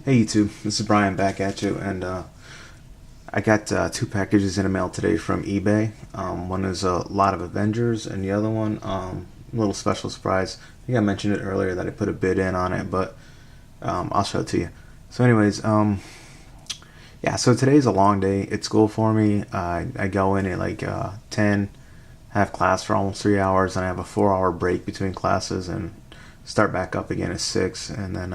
Hey YouTube, this is Brian back at you, and I got two packages in the mail today from eBay. One is a lot of Avengers, and the other one, a little special surprise. I think I mentioned it earlier that I put a bid in on it, but I'll show it to you. So anyways, yeah, so today's a long day at school for me. I go in at like 10, have class for almost 3 hours, and I have a 4 hour break between classes and start back up again at 6, and then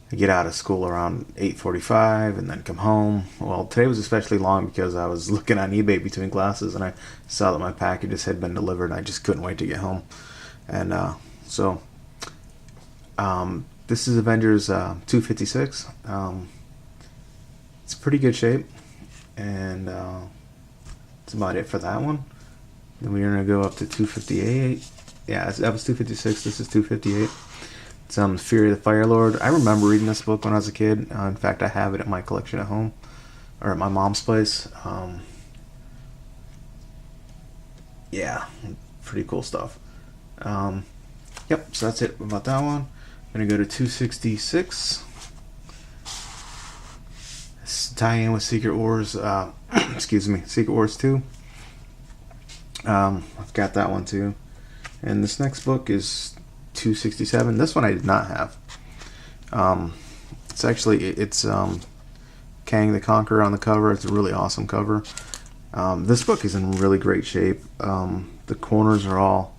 I get out of school around 8:45 and then come home. Well, today was especially long because I was looking on eBay between classes and I saw that my packages had been delivered and I just couldn't wait to get home. And this is Avengers 256. It's pretty good shape, and that's about it for that one. Then we're going to go up to 258. Yeah, that was 256. This is 258. It's Fury of the Fire Lord. I remember reading this book when I was a kid. In fact, I have it in my collection at home, or at my mom's place. Yeah, pretty cool stuff. Yep, so that's it about that one. I'm going to go to 266. It's tying in with Secret Wars, excuse me, Secret Wars 2. I've got that one too. And this next book is 267. This one I did not have. It's Kang the Conqueror on the cover. It's a really awesome cover. This book is in really great shape. The corners are all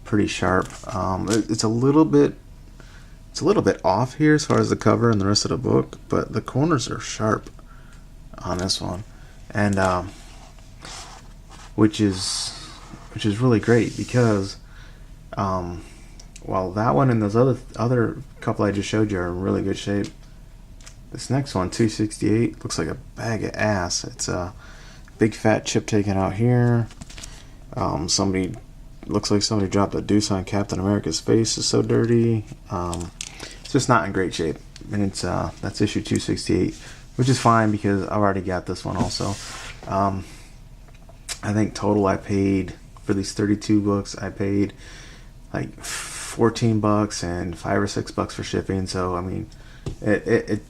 pretty sharp. It's a little bit off here as far as the cover and the rest of the book, but the corners are sharp on this one, and which is really great because while that one and those other couple I just showed you are in really good shape, this next one, 268, looks like a bag of ass. It's a big fat chip taken out here. Looks like somebody dropped a deuce on Captain America's face. It's so dirty. It's just not in great shape, and it's that's issue 268, which is fine because I've already got this one also. I think total I paid for these 32 books. I paid like $14 and $5 or $6 for shipping. So I mean,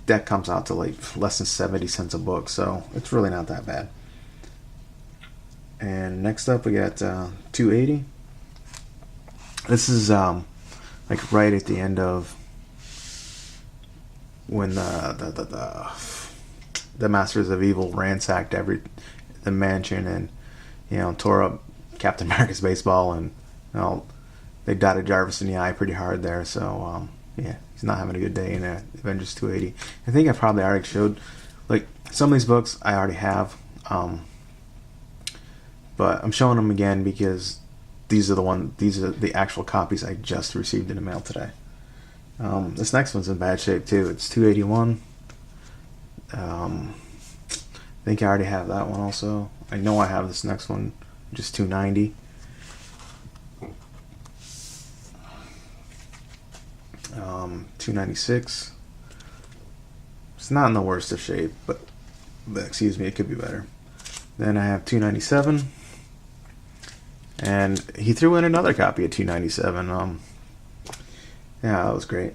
that comes out to like less than 70 cents a book. So it's really not that bad. And next up we got 280. This is like right at the end of when the Masters of Evil ransacked the mansion and tore up Captain America's baseball, and they dotted Jarvis in the eye pretty hard there. So yeah, he's not having a good day in Avengers 280. I think I probably already showed, like, some of these books I already have, but I'm showing them again because these are the actual copies I just received in the mail today. This next one's in bad shape too. It's 281. I think I already have that one also. I know I have this next one, just 290. 296. It's not in the worst of shape, but excuse me, it could be better. Then I have 297, and he threw in another copy of 297. Yeah, that was great.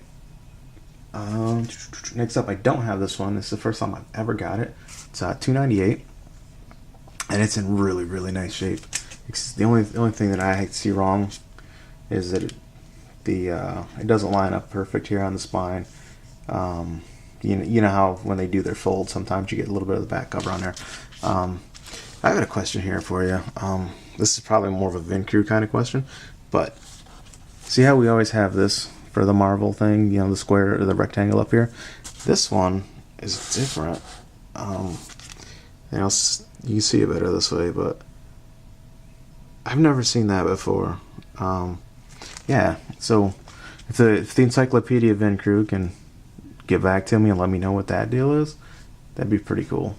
Next up, I don't have this one. This is the first time I've ever got it. It's 298, and it's in really, really nice shape. The only thing that I see wrong is that it doesn't line up perfect here on the spine. You know how when they do their fold, sometimes you get a little bit of the back cover on there. I got a question here for you. This is probably more of a Vin Crew kind of question, but see how we always have this for the Marvel thing, the square or the rectangle up here? This one is different. You can see it better this way, but I've never seen that before. Yeah, so if the Encyclopedia Vin Crew can get back to me and let me know what that deal is, that'd be pretty cool.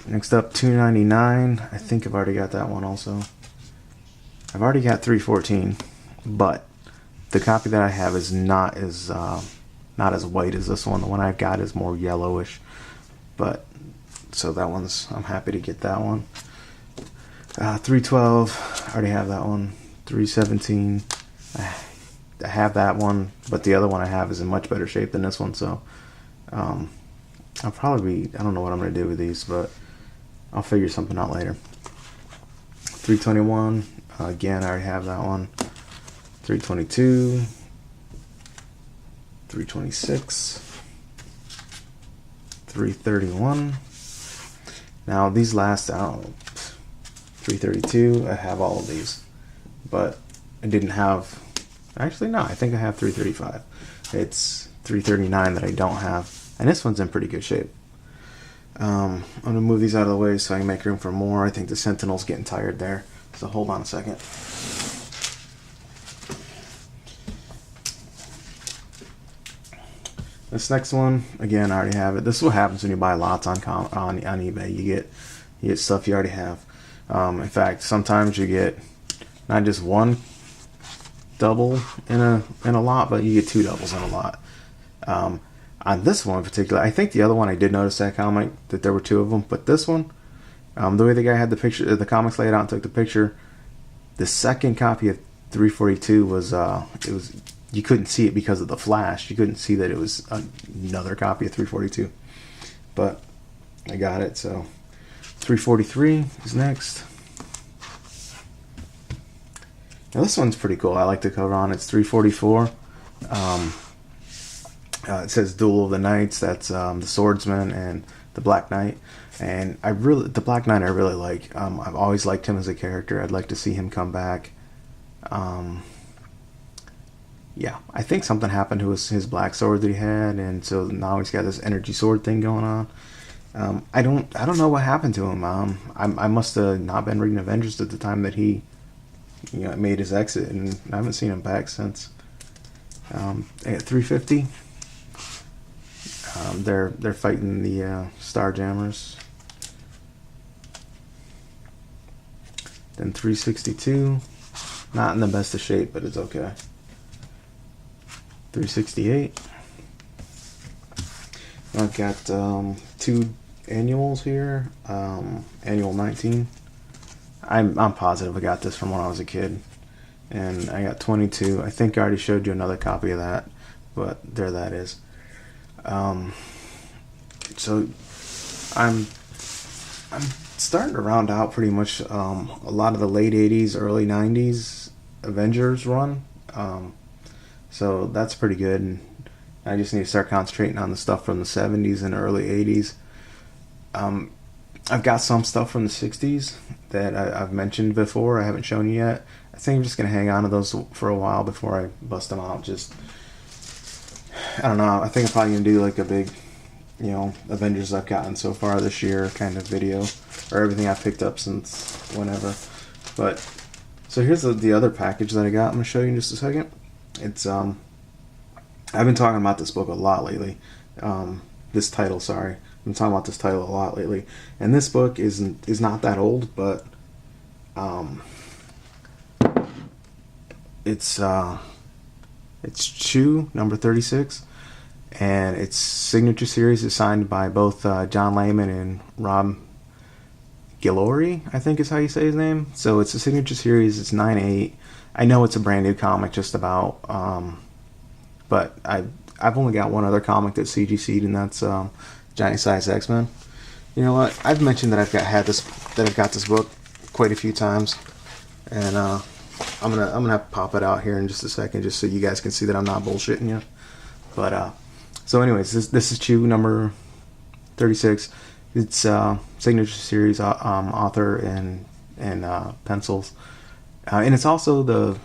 Next up, 299. I think I've already got that one also. I've already got 314, but the copy that I have is not as white as this one. The one I've got is more yellowish, but so that one's, I'm happy to get that one. 312, I already have that one. 317, have that one, but the other one I have is in much better shape than this one. So I'll probably I don't know what I'm gonna do with these, but I'll figure something out later. 321, again, I already have that one. 322, 326, 331. Now these last, 332, I have all of these, but I didn't have, actually no, I think I have 335. It's 339 that I don't have, and this one's in pretty good shape. I'm going to move these out of the way so I can make room for more. I think the Sentinel's getting tired there, so hold on a second. This next one, again, I already have it. This is what happens when you buy lots on eBay. You get stuff you already have. In fact, sometimes you get not just one double in a lot, but you get two doubles in a lot. On this one in particular, I think the other one I did notice that comic that there were two of them, but this one, the way the guy had the picture, the comics laid out and took the picture, the second copy of 342 was you couldn't see it because of the flash. You couldn't see that it was another copy of 342, but I got it. So 343 is next. Now this one's pretty cool. I like the cover on it. It's 344. It says Duel of the Knights. That's the Swordsman and the Black Knight. And the Black Knight I really like. I've always liked him as a character. I'd like to see him come back. Yeah, I think something happened to his black sword that he had, and so now he's got this energy sword thing going on. I don't know what happened to him. I must have not been reading Avengers at the time that he made his exit, and I haven't seen him back since. At 350. They're fighting the Starjammers. Then 362, not in the best of shape, but it's okay. 368. I've got two annuals here. Annual 19. I'm positive I got this from when I was a kid, and I got 22. I think I already showed you another copy of that, but there that is. So I'm starting to round out pretty much a lot of the late 80s, early 90s Avengers run. So that's pretty good, and I just need to start concentrating on the stuff from the 70s and early 80s. I've got some stuff from the 60s that I've mentioned before. I haven't shown you yet. I think I'm just going to hang on to those for a while before I bust them out. I don't know. I think I'm probably going to do like a big, Avengers I've gotten so far this year kind of video, or everything I've picked up since whenever. But, so here's the other package that I got. I'm going to show you in just a second. It's, I've been talking about this book a lot lately. This title, sorry. I've been talking about this title a lot lately. And this book is not that old, but, it's Chew, number 36, and its signature series is signed by both John Layman and Rob Guillory, I think is how you say his name. So it's a signature series. It's 9/8. I know it's a brand new comic, just about, but I've only got one other comic that's CGC'd, and that's Giant Size X-Men. You know what? I've mentioned that I've got this book quite a few times, and I'm gonna have to pop it out here in just a second, just so you guys can see that I'm not bullshitting you. But so anyways, this is Chew number 36. It's signature series author and pencils, and it's also the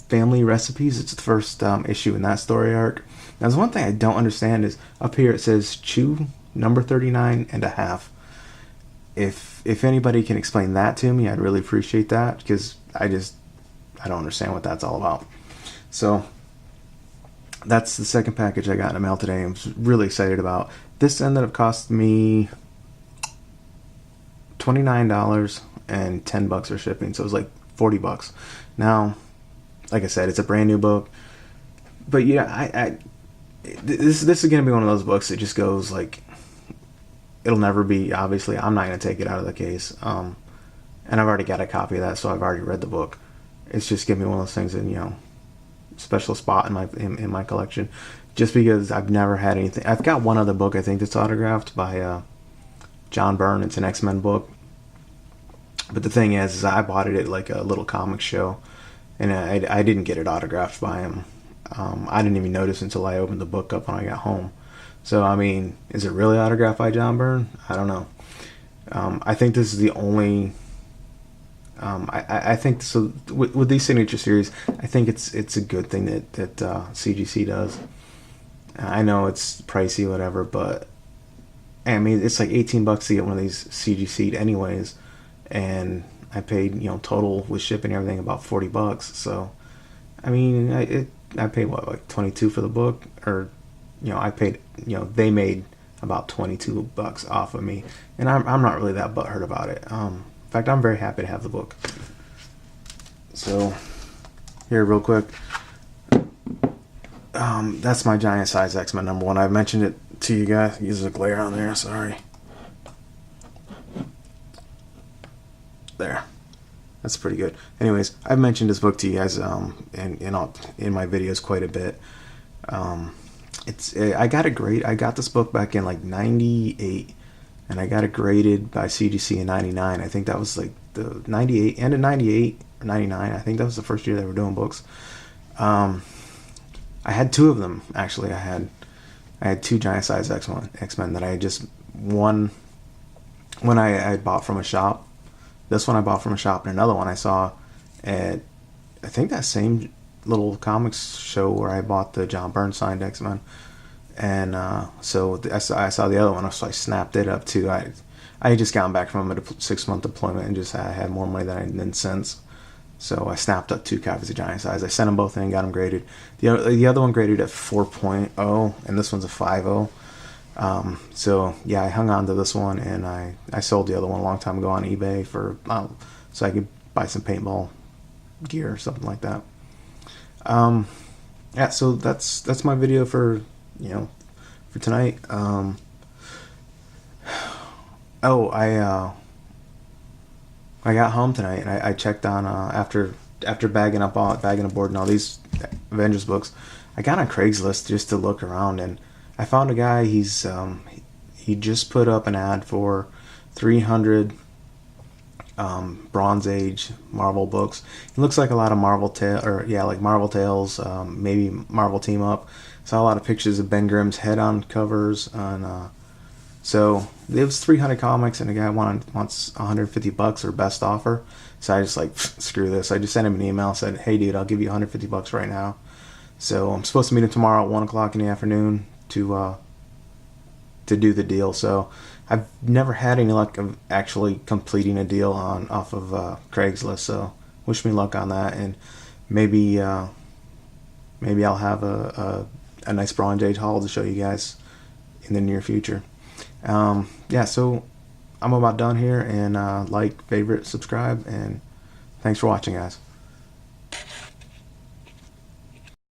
family recipes. It's the first issue in that story arc. Now, there's one thing I don't understand is up here it says Chew number 39 and a half. If anybody can explain that to me, I'd really appreciate that, because I don't understand what that's all about. So that's the second package I got in the mail today. I'm really excited about. This ended up costing me $29 and $10 for shipping, so it was like $40. Now, like I said, it's a brand new book, but yeah, this is gonna be one of those books that just goes like, it'll never be. Obviously, I'm not gonna take it out of the case, and I've already got a copy of that, so I've already read the book. It's just gonna be one of those things that special spot in my collection, just because I've never had anything. I've got one other book I think that's autographed by John Byrne. It's an X-Men book, but the thing is I bought it at like a little comic show, and I didn't get it autographed by him. I didn't even notice until I opened the book up when I got home. So I mean, is it really autographed by John Byrne? I don't know. I think this is the only. I think so with these signature series. I think it's a good thing that CGC does. I know it's pricey, whatever, but I mean it's like $18 to get one of these CGC'd anyways, and I paid total with shipping and everything about $40. So I mean I paid what, like 22 for the book, or I paid they made about $22 off of me, and I'm not really that butthurt about it. In fact, I'm very happy to have the book. So, here, real quick. That's my giant size X-Men #1. I've mentioned it to you guys. There's a glare on there, sorry. There. That's pretty good. Anyways, I've mentioned this book to you guys in my videos quite a bit. I got it great. I got this book back in like 98. And I got it graded by CGC in 99. I think that was like the 98, end of 98 or 99. I think that was the first year they were doing books. I had two of them, actually. I had two giant size X-Men that I had just one I bought from a shop. This one I bought from a shop, and another one I saw at, I think, that same little comics show where I bought the John Byrne signed X-Men. And so I saw the other one, so I snapped it up too. I had just gotten back from a 6-month deployment and just had more money than I did since. So I snapped up 2 copies of giant size. I sent them both in, got them graded. The other one graded at 4.0, and this one's a 5.0. So yeah, I hung on to this one, and I sold the other one a long time ago on eBay so I could buy some paintball gear or something like that. Yeah, so that's my video for tonight. I got home tonight, and I checked on after bagging a board and all these Avengers books. I got on Craigslist just to look around, and I found a guy. He just put up an ad for 300 Bronze Age Marvel books. It looks like a lot of Marvel Tales, maybe Marvel Team Up. Saw a lot of pictures of Ben Grimm's head on covers, and so it was 300 comics, and the guy wants $150 or best offer. So I just screw this. I just sent him an email, said, "Hey dude, I'll give you $150 right now." So I'm supposed to meet him tomorrow at 1:00 in the afternoon to do the deal. So I've never had any luck of actually completing a deal off of Craigslist. So wish me luck on that, and maybe I'll have a nice Bronze Age haul to show you guys in the near future. Yeah, so I'm about done here, and like, favorite, subscribe, and thanks for watching, guys.